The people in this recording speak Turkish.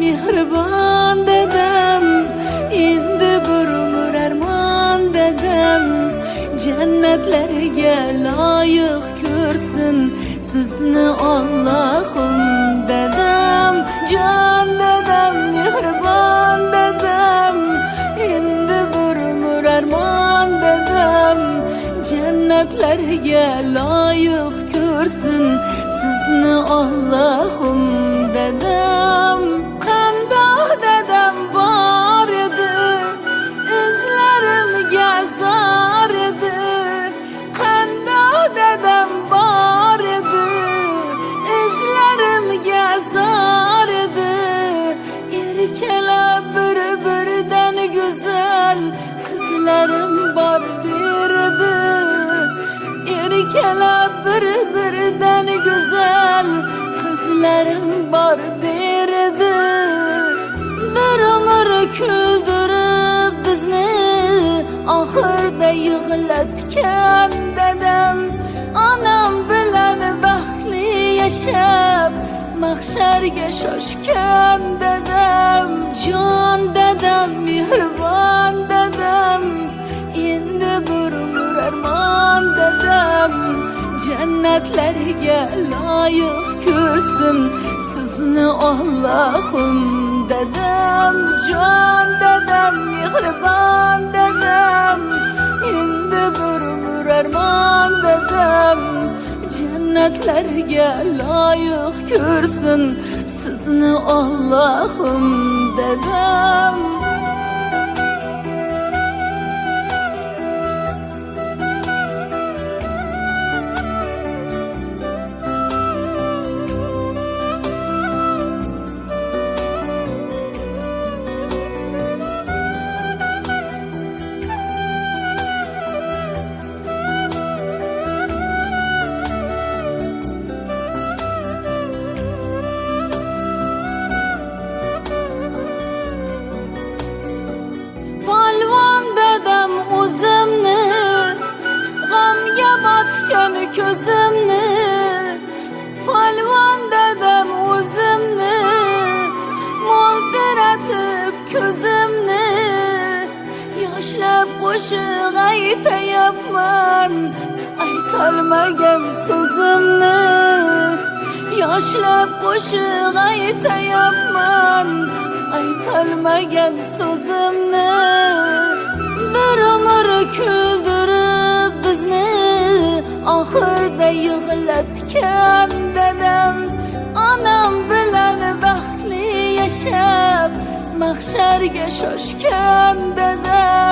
mehribon dedem, endi bir umr armon dedem. Jannatlarga loyiq ko'rsin sizni Allohim dedem. Jon dedem, mehribon dedem, endi bir umr armon dedem. Jannatlarga loyiq ko'rsin sizni Allohim dedem. Qandoq dedem bor edi, izlarimga zor edi. Qandoq dedem bor edi, izlarimga zor edi. Erkalar bir-biridan go'zal qizlarim bor derdi. Erkalar bir-biridan go'zal qizlarim bor derdi. Bir umr kuldirib bizni, oxirda yig'latgan dedem. Onam bilan baxtli yashab mahsharga shoshgan dedem. Jon dedem, mehribon dedem, endi bir umr armon dedem. Jannatlarga loyiq ko'rsin sizni Allohim dedem. Jon dedem, mehribon dedem, endi bir umr armon dedem. Jannatlarga loyiq ko'rsin sizni Allohim dedem. O'zimni g'amga botgan ko'zimni, polvon dadam o'zimni mo'ltiratib ko'zimni. Yoshlab qo'shiq aytayapman, aytolmagan so'zimni. Yoshlab qo'shiq aytayapman, aytolmagan so'zimni. Bir umr kuldirib bizni, oxirda yig'latgan dedem. Onam bilan baxtli yashab mahsharga shoshgan dedem.